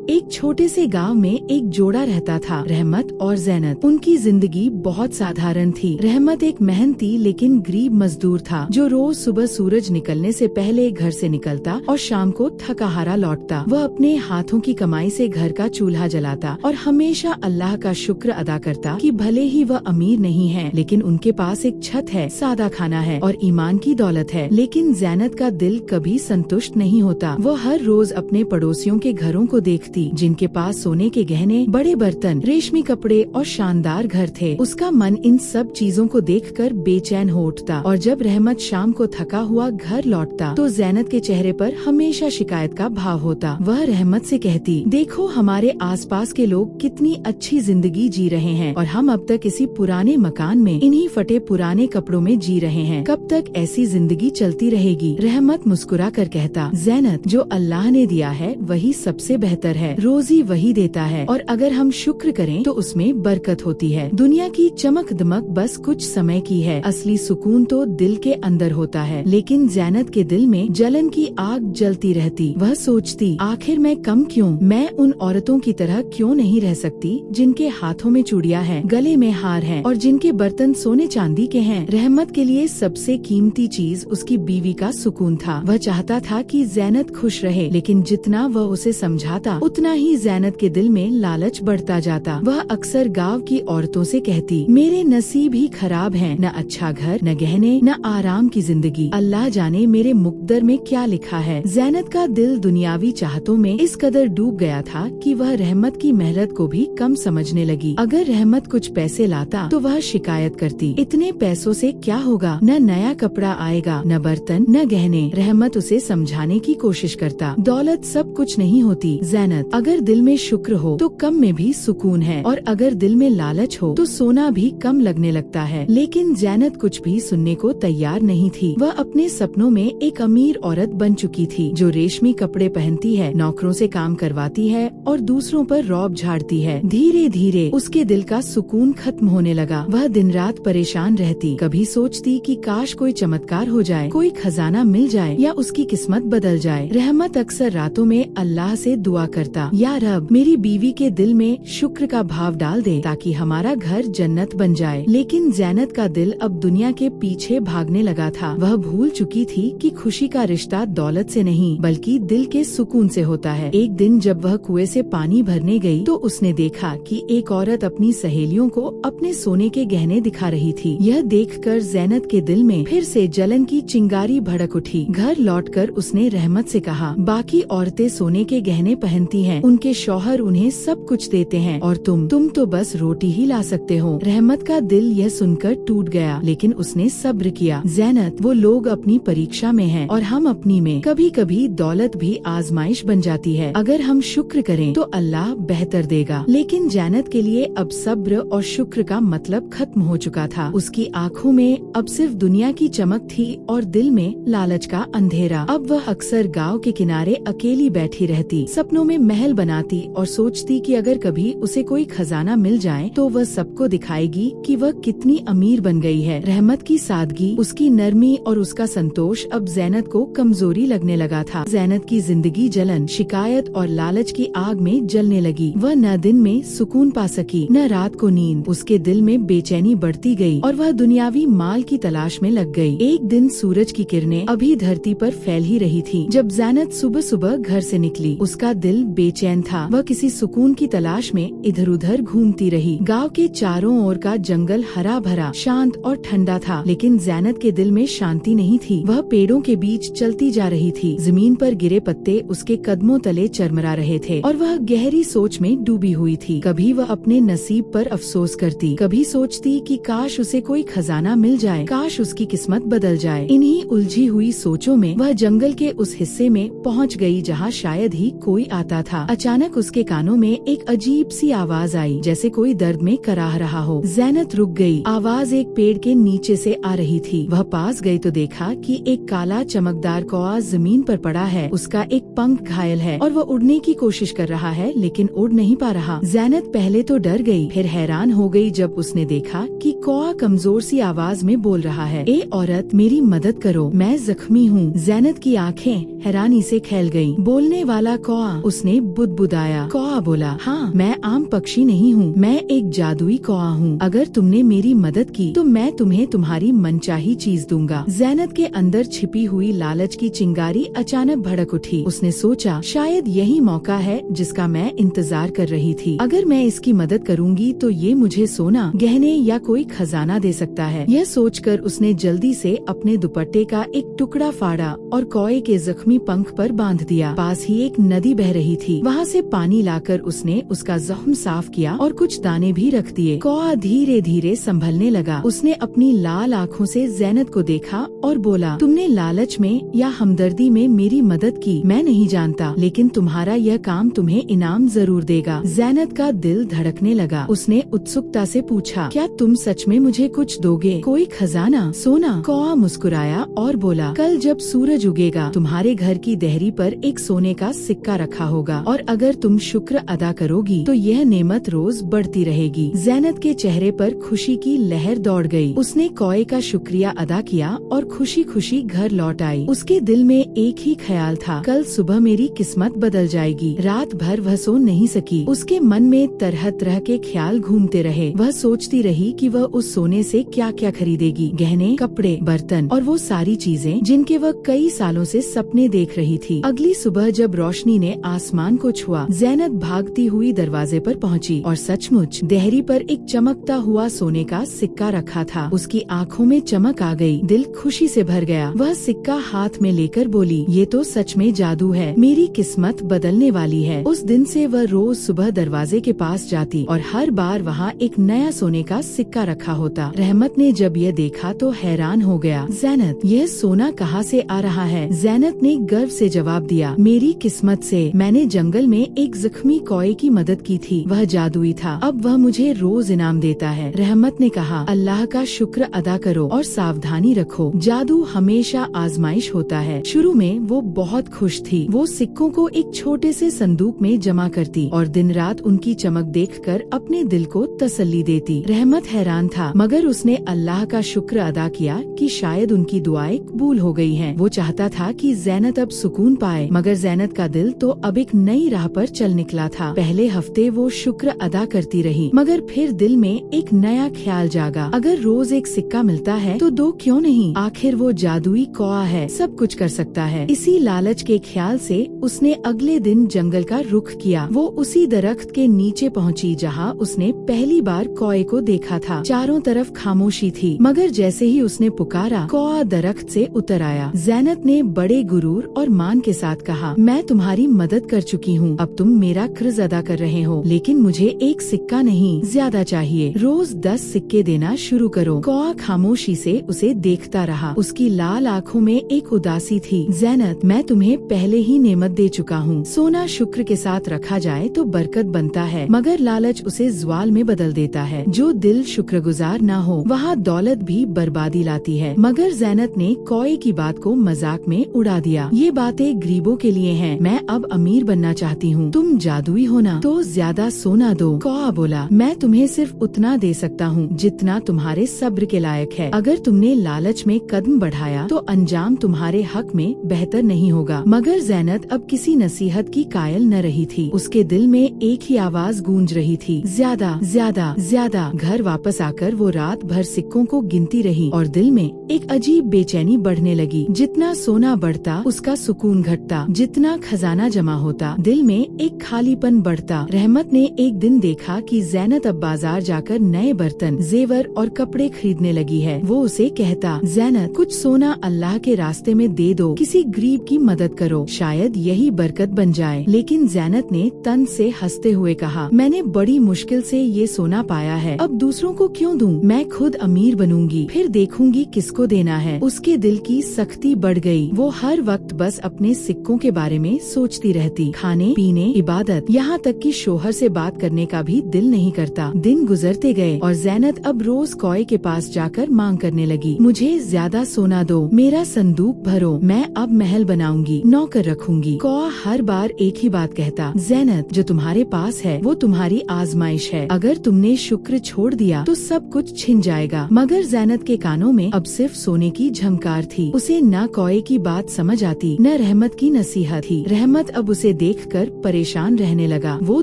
एक छोटे से गांव में एक जोड़ा रहता था, रहमत और जैनत। उनकी जिंदगी बहुत साधारण थी। रहमत एक मेहनती लेकिन गरीब मजदूर था, जो रोज सुबह सूरज निकलने से पहले घर से निकलता और शाम को थका हारा लौटता। वह अपने हाथों की कमाई से घर का चूल्हा जलाता और हमेशा अल्लाह का शुक्र अदा करता कि भले ही वह अमीर नहीं है, लेकिन उनके पास एक छत है, सादा खाना है और ईमान की दौलत है। लेकिन जैनत का दिल कभी संतुष्ट नहीं होता। वह हर रोज अपने पड़ोसियों के घरों को देखती, जिनके पास सोने के गहने, बड़े बर्तन, रेशमी कपड़े और शानदार घर थे। उसका मन इन सब चीजों को देखकर बेचैन हो उठता और जब रहमत शाम को थका हुआ घर लौटता तो जैनत के चेहरे पर हमेशा शिकायत का भाव होता। वह रहमत से कहती, देखो हमारे आसपास के लोग कितनी अच्छी जिंदगी जी रहे हैं और हम अब तक इसी पुराने मकान में इन्हीं फटे पुराने कपड़ों में जी रहे हैं। कब तक ऐसी जिंदगी चलती रहेगी? रहमत मुस्कुरा कर कहता, जैनत, जो अल्लाह ने दिया है वही सबसे बेहतर है। रोजी वही देता है और अगर हम शुक्र करें तो उसमें बरकत होती है। दुनिया की चमक दमक बस कुछ समय की है, असली सुकून तो दिल के अंदर होता है। लेकिन जैनत के दिल में जलन की आग जलती रहती। वह सोचती, आखिर मैं कम क्यों? मैं उन औरतों की तरह क्यों नहीं रह सकती जिनके हाथों में चूड़ियां हैं, गले में हार हैं और जिनके बर्तन सोने चांदी के हैं। रहमत के लिए सबसे कीमती चीज उसकी बीवी का सुकून था। वह चाहता था कि जैनत खुश रहे, लेकिन जितना वह उसे समझाता उतना ही जैनत के दिल में लालच बढ़ता जाता। वह अक्सर गांव की औरतों से कहती, मेरे नसीब ही खराब हैं, न अच्छा घर, न गहने, न आराम की जिंदगी। अल्लाह जाने मेरे मुकद्दर में क्या लिखा है। जैनत का दिल दुनियावी चाहतों में इस कदर डूब गया था कि वह रहमत की मेहनत को भी कम समझने लगी। अगर रहमत कुछ पैसे लाता तो वह शिकायत करती, इतने पैसों से क्या होगा, न नया कपड़ा आएगा, न बर्तन, न गहने। रहमत उसे समझाने की कोशिश करता, दौलत सब कुछ नहीं होती जैनत, अगर दिल में शुक्र हो तो कम में भी सुकून है और अगर दिल में लालच हो तो सोना भी कम लगने लगता है। लेकिन जैनत कुछ भी सुनने को तैयार नहीं थी। वह अपने सपनों में एक अमीर औरत बन चुकी थी, जो रेशमी कपड़े पहनती है, नौकरों से काम करवाती है और दूसरों पर रौब झाड़ती है। धीरे धीरे उसके दिल का सुकून खत्म होने लगा। वह दिन रात परेशान रहती, कभी सोचती कि काश कोई चमत्कार हो जाए, कोई खजाना मिल जाए या उसकी किस्मत बदल जाए। रहमत अक्सर रातों में अल्लाह से दुआ करता, या रब, मेरी बीवी के दिल में शुक्र का भाव डाल दे ताकि हमारा घर जन्नत बन जाए। लेकिन जैनत का दिल अब दुनिया के पीछे भागने लगा था। वह भूल चुकी थी कि खुशी का रिश्ता दौलत से नहीं बल्कि दिल के सुकून से होता है। एक दिन जब वह कुएं से पानी भरने गई तो उसने देखा कि एक औरत अपनी सहेलियों को अपने सोने के गहने दिखा रही थी। यह देखकर जैनत के दिल में फिर से जलन की चिंगारी भड़क उठी। घर लौटकर उसने रहमत से कहा, बाकी औरतें सोने के गहने पहनती हैं, उनके शौहर उन्हें सब कुछ देते हैं और तुम तो बस रोटी ही ला सकते हो। रहमत का दिल यह सुनकर टूट गया, लेकिन उसने सब्र किया। जैनत, वो लोग अपनी परीक्षा में हैं और हम अपनी में। कभी कभी दौलत भी आजमाइश बन जाती है, अगर हम शुक्र करें तो अल्लाह बेहतर देगा। लेकिन जैनत के लिए अब सब्र और शुक्र का मतलब खत्म हो चुका था। उसकी आँखों में अब सिर्फ दुनिया की चमक थी और दिल में लालच का अंधेरा। अब वह अक्सर गांव के किनारे अकेली बैठी रहती, सपनों में महल बनाती और सोचती कि अगर कभी उसे कोई खजाना मिल जाए तो वह सबको दिखाएगी कि वह कितनी अमीर बन गई है। रहमत की सादगी, उसकी नरमी और उसका संतोष अब जैनत को कमजोरी लगने लगा था। जैनत की जिंदगी जलन, शिकायत और लालच की आग में जलने लगी। वह न दिन में सुकून पा सकी, न रात को नींद। उसके दिल में बेचैनी बढ़ती गई और वह दुनियावी माल की तलाश में लग गई। एक दिन सूरज की किरणें अभी धरती पर फैल ही रही थी जब जैनत सुबह सुबह घर से निकली। उसका दिल बेचैन था। वह किसी सुकून की तलाश में इधर उधर घूमती रही। गांव के चारों ओर का जंगल हरा भरा, शांत और ठंडा था, लेकिन जैनत के दिल में शांति नहीं थी। वह पेड़ों के बीच चलती जा रही थी, जमीन पर गिरे पत्ते उसके कदमों तले चरमरा रहे थे और वह गहरी सोच में डूबी हुई थी। कभी वह अपने नसीब पर अफसोस करती, कभी सोचती कि काश उसे कोई खजाना मिल जाए, काश उसकी किस्मत बदल जाए। इन्हीं उलझी हुई सोचों में वह जंगल के उस हिस्से में पहुंच गई जहां शायद ही कोई आता था। अचानक उसके कानों में एक अजीब सी आवाज आई, जैसे कोई दर्द में कराह रहा हो। जैनत रुक गई। आवाज एक पेड़ के नीचे से आ रही थी। वह पास गई तो देखा कि एक काला चमकदार कौआ जमीन पर पड़ा है। उसका एक पंख घायल है और वह उड़ने की कोशिश कर रहा है, लेकिन उड़ नहीं पा रहा। जैनत पहले तो डर गई, फिर हैरान हो गई जब उसने देखा कि कौआ कमजोर सी आवाज में बोल रहा है, ए औरत, मेरी मदद करो, मैं जख्मी हूँ। जैनत की आंखें हैरानी से खेल गईं। बोलने वाला कौआ, उसने ने बुदबुदाया। कौआ बोला, हाँ, मैं आम पक्षी नहीं हूँ, मैं एक जादुई कौआ हूँ। अगर तुमने मेरी मदद की तो मैं तुम्हें तुम्हारी मनचाही चीज दूंगा। ज़ैनत के अंदर छिपी हुई लालच की चिंगारी अचानक भड़क उठी। उसने सोचा, शायद यही मौका है जिसका मैं इंतजार कर रही थी। अगर मैं इसकी मदद करूंगी तो ये मुझे सोना, गहने या कोई खजाना दे सकता है। यह सोचकर उसने जल्दी से अपने दुपट्टे का एक टुकड़ा फाड़ा और कौए के जख्मी पंख पर बांध दिया। पास ही एक नदी बह रही थी, वहाँ से पानी लाकर उसने उसका जख्म साफ किया और कुछ दाने भी रख दिए। कौआ धीरे धीरे संभलने लगा। उसने अपनी लाल आँखों से ज़ैनत को देखा और बोला, तुमने लालच में या हमदर्दी में मेरी मदद की, मैं नहीं जानता, लेकिन तुम्हारा यह काम तुम्हें इनाम जरूर देगा। ज़ैनत का दिल धड़कने लगा। उसने उत्सुकता से पूछा, क्या तुम सच में मुझे कुछ दोगे, कोई खजाना, सोना? कौआ मुस्कुराया और बोला, कल जब सूरज उगेगा तुम्हारे घर की देहरी पर एक सोने का सिक्का रखा होगा, और अगर तुम शुक्र अदा करोगी तो यह नेमत रोज बढ़ती रहेगी। ज़ैनत के चेहरे पर खुशी की लहर दौड़ गई। उसने कौए का शुक्रिया अदा किया और खुशी खुशी घर लौट आई। उसके दिल में एक ही ख्याल था, कल सुबह मेरी किस्मत बदल जाएगी। रात भर वह सो नहीं सकी। उसके मन में तरह तरह के ख्याल घूमते रहे। वह सोचती रही कि वह उस सोने से क्या क्या खरीदेगी, गहने, कपड़े, बर्तन और वो सारी चीजें जिनके वह कई सालों से सपने देख रही थी। अगली सुबह जब रोशनी ने आसमान को छुआ, ज़ैनत भागती हुई दरवाजे पर पहुंची और सचमुच देहरी पर एक चमकता हुआ सोने का सिक्का रखा था। उसकी आंखों में चमक आ गई, दिल खुशी से भर गया। वह सिक्का हाथ में लेकर बोली, ये तो सच में जादू है, मेरी किस्मत बदलने वाली है। उस दिन से वह रोज सुबह दरवाजे के पास जाती और हर बार वहाँ एक नया सोने का सिक्का रखा होता। रहमत ने जब यह देखा तो हैरान हो गया। ज़ैनत, यह सोना कहाँ से आ रहा है? ज़ैनत ने गर्व से जवाब दिया, मेरी किस्मत से। मैंने जंगल में एक जख्मी कौए की मदद की थी, वह जादुई था, अब वह मुझे रोज इनाम देता है। रहमत ने कहा, अल्लाह का शुक्र अदा करो और सावधानी रखो, जादू हमेशा आजमाइश होता है। शुरू में वो बहुत खुश थी। वो सिक्कों को एक छोटे से संदूक में जमा करती और दिन रात उनकी चमक देखकर अपने दिल को तसल्ली देती। रहमत हैरान था, मगर उसने अल्लाह का शुक्र अदा किया कि शायद उनकी दुआएं कबूल हो गई हैं। वो चाहता था कि ज़ैनत अब सुकून पाए, मगर ज़ैनत का दिल तो अब एक नई राह पर चल निकला था। पहले हफ्ते वो शुक्र अदा करती रही, मगर फिर दिल में एक नया ख्याल जागा, अगर रोज एक सिक्का मिलता है तो दो क्यों नहीं? आखिर वो जादुई कौआ है, सब कुछ कर सकता है। इसी लालच के ख्याल से उसने अगले दिन जंगल का रुख किया। वो उसी दरख्त के नीचे पहुंची जहां उसने पहली बार कौए को देखा था। चारों तरफ खामोशी थी, मगर जैसे ही उसने पुकारा, कौआ दरख्त से उतर आया। ज़ैनत ने बड़े गुरूर और मान के साथ कहा, मैं तुम्हारी मदद कर चुकी हूँ, अब तुम मेरा कर्ज अदा कर रहे हो, लेकिन मुझे एक सिक्का नहीं, ज्यादा चाहिए। रोज 10 सिक्के देना शुरू करो। कौआ खामोशी से उसे देखता रहा। उसकी लाल आँखों में एक उदासी थी। ज़ैनत, मैं तुम्हें पहले ही नेमत दे चुका हूँ। सोना शुक्र के साथ रखा जाए तो बरकत बनता है, मगर लालच उसे ज़्वाल में बदल देता है। जो दिल शुक्रगुजार न हो वहाँ दौलत भी बर्बादी लाती है। मगर ज़ैनत ने कौए की बात को मजाक में उड़ा दिया, ये बातें गरीबों के लिए हैं, मैं अब अमीर बनना चाहती हूँ, तुम जादुई हो ना, तो ज्यादा सोना दो। कौआ बोला, मैं तुम्हें सिर्फ उतना दे सकता हूँ जितना तुम्हारे सब्र के लायक है। अगर तुमने लालच में कदम बढ़ाया तो अंजाम तुम्हारे हक में बेहतर नहीं होगा। मगर ज़ैनत अब किसी नसीहत की कायल न रही थी। उसके दिल में एक ही आवाज गूंज रही थी, ज्यादा ज्यादा ज्यादा। घर वापस आकर वो रात भर सिक्कों को गिनती रही और दिल में एक अजीब बेचैनी बढ़ने लगी। जितना सोना बढ़ता उसका सुकून घटता, जितना खजाना जमा होता दिल में एक खालीपन बढ़ता। रहमत ने एक दिन देखा कि ज़ैनत अब बाजार जाकर नए बर्तन, जेवर और कपड़े खरीदने लगी है। वो उसे कहता, ज़ैनत, कुछ सोना अल्लाह के रास्ते में दे दो, किसी गरीब की मदद करो, शायद यही बरकत बन जाए। लेकिन ज़ैनत ने तन से हंसते हुए कहा, मैंने बड़ी मुश्किल से ये सोना पाया है, अब दूसरों को क्यों दूं? मैं खुद अमीर बनूंगी, फिर देखूंगी किसको देना है। उसके दिल की सख्ती बढ़ गई। वो हर वक्त बस अपने सिक्कों के बारे में सोचती रहती, खाने पीने, इबादत, यहाँ तक कि शोहर से बात करने का भी दिल नहीं करता। दिन गुजरते गए और ज़ैनत अब रोज कौए के पास जाकर मांग करने लगी, मुझे ज्यादा सोना दो, मेरा संदूक भरो, मैं अब महल बनाऊंगी, नौकर रखूंगी। कौआ हर बार एक ही बात कहता, ज़ैनत, जो तुम्हारे पास है वो तुम्हारी आजमाइश है, अगर तुमने शुक्र छोड़ दिया तो सब कुछ छिन जाएगा। मगर ज़ैनत के कानों में अब सिर्फ सोने की झंकार थी। उसे न कौए की बात समझ आती, न रहमत की नसीहत थी। रहमत अब उसे देखकर परेशान रहने लगा। वो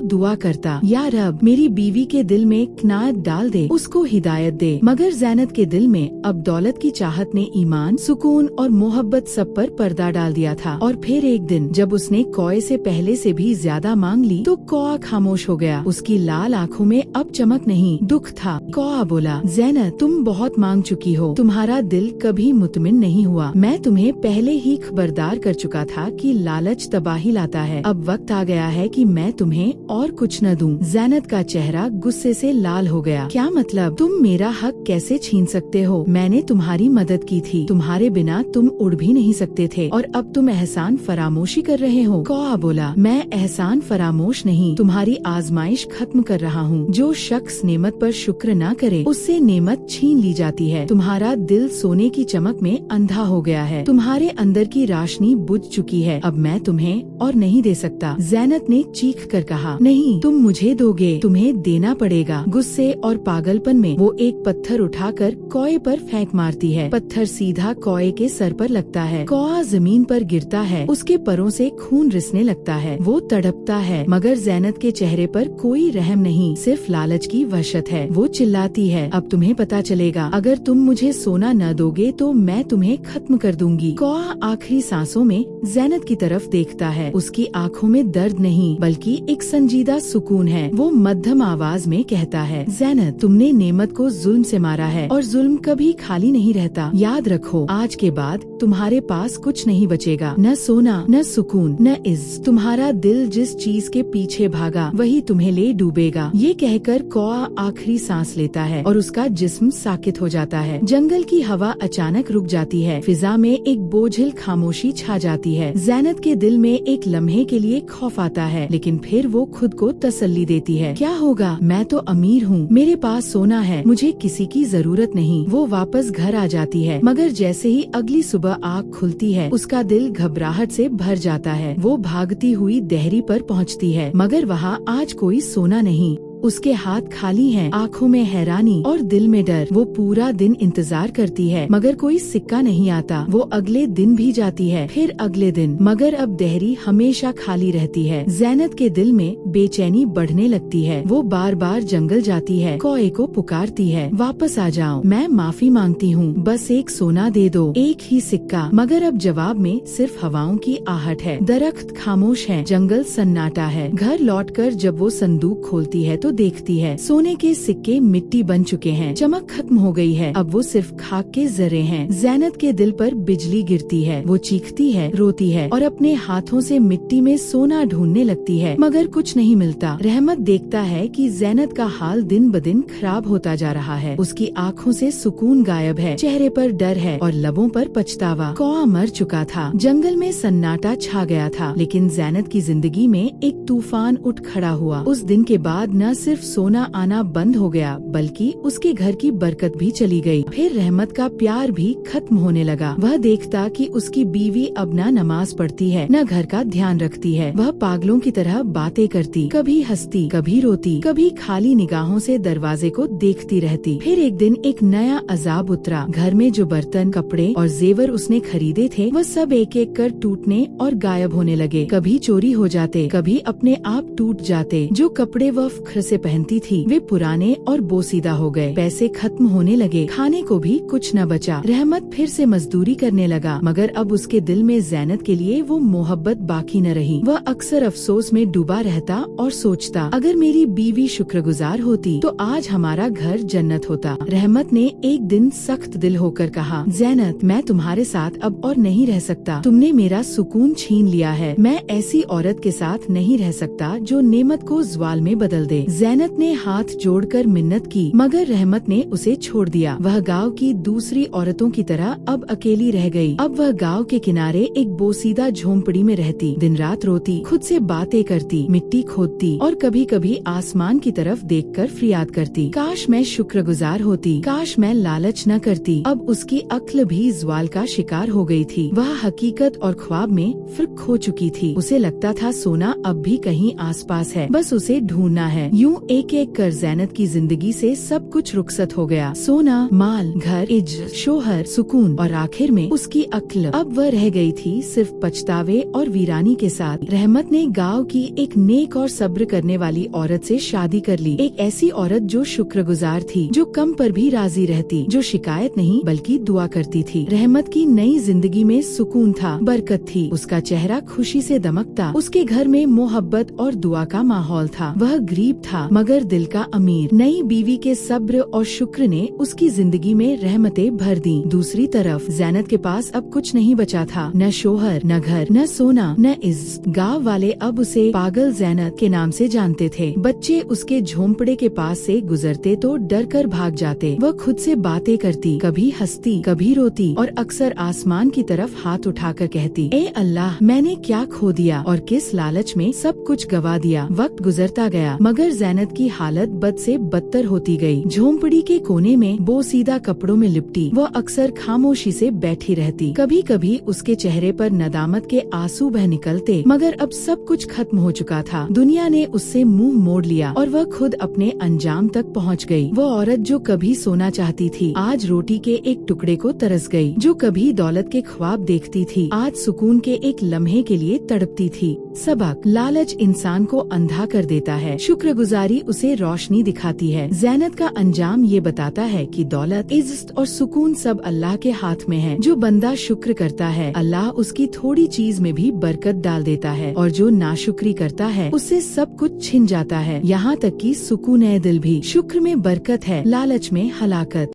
दुआ करता, या रब मेरी बीवी के दिल में कनाअत डाल दे, उसको हिदायत दे। मगर ज़ैनत के दिल में अब दौलत की चाहत ने ईमान, सुकून और मोहब्बत सब पर पर्दा डाल दिया था। और फिर एक दिन जब उसने कौए से पहले से भी ज्यादा मांग ली तो कौआ खामोश हो गया। उसकी लाल आँखों में अब चमक नहीं, दुख था। कौआ बोला, ज़ैनत तुम बहुत मांग चुकी हो, तुम्हारा दिल कभी मुतमिन नहीं हुआ। मैं तुम्हें पहले ही खबरदार कर चुका था कि लालच तबाही लाता है। अब वक्त आ गया है कि मैं तुम्हें और कुछ न दूं। ज़ैनत का चेहरा गुस्से से लाल हो गया। क्या मतलब? तुम मेरा हक कैसे छीन सकते हो? मैंने तुम्हारी मदद की थी, तुम्हारे बिना तुम उड़ भी नहीं सकते थे, और अब तुम एहसान फरामोशी कर रहे हो। कौआ बोला, मैं एहसान फरामोश नहीं, तुम्हारी आजमाइश खत्म कर रहा हूँ। जो शख्स नेमत पर शुक्र न करे उससे नेमत छीन ली जाती है। तुम्हारा दिल सोने की चमक में अंधा हो गया है, तुम्हारे अंदर की रोशनी बुझ चुकी है। अब मैं तुम्हें और नहीं दे सकता। ज़ैनत ने चीख कर कहा, नहीं तुम मुझे दोगे, तुम्हें देना पड़ेगा। गुस्से और पागलपन में वो एक पत्थर उठाकर कौए पर फेंक मारती है। पत्थर सीधा कौए के सर पर लगता है। कौआ जमीन पर गिरता है, उसके परों से खून रिसने लगता है। वो तड़पता है, मगर ज़ैनत के चेहरे पर कोई रहम नहीं, सिर्फ लालच की वहशत है। वो चिल्लाती है, अब तुम्हें पता चलेगा, अगर तुम मुझे सोना न दोगे तो मैं तुम्हें खत्म कर दूंगी। कौआ आखिरी सांसों में ज़ैनत की तरफ देखता है। उसकी आंखों में दर्द नहीं बल्कि एक संजीदा सुकून है। वो मध्यम आवाज में कहता है, ज़ैनत तुमने नेमत को जुल्म से मारा है, और जुल्म कभी खाली नहीं रहता। याद रखो, आज के बाद तुम्हारे पास कुछ नहीं बचेगा, न सोना, न सुकून, न इज्जत। तुम्हारा दिल जिस चीज के पीछे भागा वही तुम्हें ले डूबेगा। ये कहकर कौआ आखिरी सांस लेता है और उसका जिस्म साकित हो जाता है। जंगल की हवा अचानक रुक जाती है। फिजा में एक बोझिल खामोशी छा जाती है। ज़ैनत के दिल में एक लम्हे के लिए खौफ आता है, लेकिन फिर वो खुद को तसल्ली देती है, क्या होगा, मैं तो अमीर हूँ, मेरे पास सोना है, मुझे किसी की जरूरत नहीं। वो वापस घर आ जाती है, मगर जैसे ही अगली सुबह आँख खुलती है उसका दिल घबराहट से भर जाता है। वो भागती हुई देहरी पर पहुँचती है, मगर वहाँ आज कोई सोना नहीं। उसके हाथ खाली हैं, आँखों में हैरानी और दिल में डर। वो पूरा दिन इंतजार करती है, मगर कोई सिक्का नहीं आता। वो अगले दिन भी जाती है, फिर अगले दिन, मगर अब देहरी हमेशा खाली रहती है। ज़ैनत के दिल में बेचैनी बढ़ने लगती है। वो बार बार जंगल जाती है, कौए को पुकारती है, वापस आ जाओ, मैं माफी मांगती हूँ, बस एक सोना दे दो, एक ही सिक्का। मगर अब जवाब में सिर्फ हवाओं की आहट है। दरख्त खामोश है, जंगल सन्नाटा है। घर लौटकर जब वो संदूक खोलती है तो देखती है सोने के सिक्के मिट्टी बन चुके हैं, चमक खत्म हो गई है, अब वो सिर्फ खाक के जरे हैं। ज़ैनत के दिल पर बिजली गिरती है, वो चीखती है, रोती है और अपने हाथों से मिट्टी में सोना ढूंढने लगती है, मगर कुछ नहीं मिलता। रहमत देखता है कि ज़ैनत का हाल दिन ब दिन खराब होता जा रहा है। उसकी आँखों से सुकून गायब है, चेहरे पर डर है और लबों पर पछतावा। कौआ मर चुका था, जंगल में सन्नाटा छा गया था, लेकिन ज़ैनत की जिंदगी में एक तूफान उठ खड़ा हुआ। उस दिन के बाद न सिर्फ सोना आना बंद हो गया, बल्कि उसके घर की बरकत भी चली गई। फिर रहमत का प्यार भी खत्म होने लगा। वह देखता कि उसकी बीवी अब न नमाज पढ़ती है, न घर का ध्यान रखती है। वह पागलों की तरह बातें करती, कभी हंसती, कभी रोती, कभी खाली निगाहों से दरवाजे को देखती रहती। फिर एक दिन एक नया अजाब उतरा। घर में जो बर्तन, कपड़े और जेवर उसने खरीदे थे, वह सब एक एक कर टूटने और गायब होने लगे। कभी चोरी हो जाते, कभी अपने आप टूट जाते। जो कपड़े वह फख्र से पहनती थी वे पुराने और बोसीदा हो गए। पैसे खत्म होने लगे, खाने को भी कुछ न बचा। रहमत फिर से मजदूरी करने लगा, मगर अब उसके दिल में ज़ैनत के लिए वो मोहब्बत बाकी न रही। वह अक्सर अफसोस में डूबा रहता और सोचता, अगर मेरी बीवी शुक्रगुजार होती तो आज हमारा घर जन्नत होता। रहमत ने एक दिन सख्त दिल होकर कहा, ज़ैनत मैं तुम्हारे साथ अब और नहीं रह सकता, तुमने मेरा सुकून छीन लिया है। मैं ऐसी औरत के साथ नहीं रह सकता जो नेमत को ज़वाल में बदल दे। ज़ैनत ने हाथ जोड़कर मिन्नत की, मगर रहमत ने उसे छोड़ दिया। वह गांव की दूसरी औरतों की तरह अब अकेली रह गई। अब वह गांव के किनारे एक बोसीदा झोंपड़ी में रहती, दिन रात रोती, खुद से बातें करती, मिट्टी खोदती और कभी कभी आसमान की तरफ देखकर फरियाद करती, काश मैं शुक्रगुजार होती, काश मैं लालच न करती। अब उसकी अक्ल भी ज़वाल का शिकार हो गई थी। वह हकीकत और ख्वाब में फर्क खो चुकी थी। उसे लगता था सोना अब भी कहीं आसपास है, बस उसे ढूंढना है। यूं एक एक कर जैनत की जिंदगी से सब कुछ रुखसत हो गया। सोना, माल, घर, इज्जत, शोहर, सुकून और आखिर में उसकी अक्ल। अब वह रह गई थी सिर्फ पछतावे और वीरानी के साथ। रहमत ने गांव की एक नेक और सब्र करने वाली औरत से शादी कर ली। एक ऐसी औरत जो शुक्रगुजार थी, जो कम पर भी राजी रहती, जो शिकायत नहीं बल्कि दुआ करती थी। रहमत की नई जिंदगी में सुकून था, बरकत थी। उसका चेहरा खुशी से दमकता। उसके घर में मोहब्बत और दुआ का माहौल था। वह गरीब था मगर दिल का अमीर। नई बीवी के सब्र और शुक्र ने उसकी जिंदगी में रहमतें भर दी। दूसरी तरफ जैनत के पास अब कुछ नहीं बचा था, न शोहर, न घर, न सोना, न इज्जत। गाँव वाले अब उसे पागल जैनत के नाम से जानते थे। बच्चे उसके झोंपड़े के पास से गुजरते तो डर कर भाग जाते। वह खुद से बातें करती, कभी हंसती, कभी रोती और अक्सर आसमान की तरफ हाथ उठाकर कहती, ए अल्लाह, मैंने क्या खो दिया और किस लालच में सब कुछ गवा दिया। वक्त गुजरता गया मगर जैनत की हालत बद से बदतर होती गई। झोंपड़ी के कोने में बोसीदा कपड़ों में लिपटी वह अक्सर खामोशी से बैठी रहती। कभी कभी उसके चेहरे पर नदामत के आंसू बह निकलते, मगर अब सब कुछ खत्म हो चुका था। दुनिया ने उससे मुंह मोड़ लिया और वह खुद अपने अंजाम तक पहुंच गई। वो औरत जो कभी सोना चाहती थी, आज रोटी के एक टुकड़े को तरस गई। जो कभी दौलत के ख्वाब देखती थी, आज सुकून के एक लम्हे के लिए तड़पती थी। सबक: लालच इंसान को अंधा कर देता है, शुक्रगुजारी उसे रोशनी दिखाती है। जैनत का अंजाम ये बताता है कि दौलत, इज्जत और सुकून सब अल्लाह के हाथ में है। जो बंदा शुक्र करता है, अल्लाह उसकी थोड़ी चीज में भी बरकत डाल देता है, और जो नाशुक्री करता है उससे सब कुछ छिन जाता है, यहाँ तक कि सुकून दिल भी। शुक्र में बरकत है, लालच में हलाकत।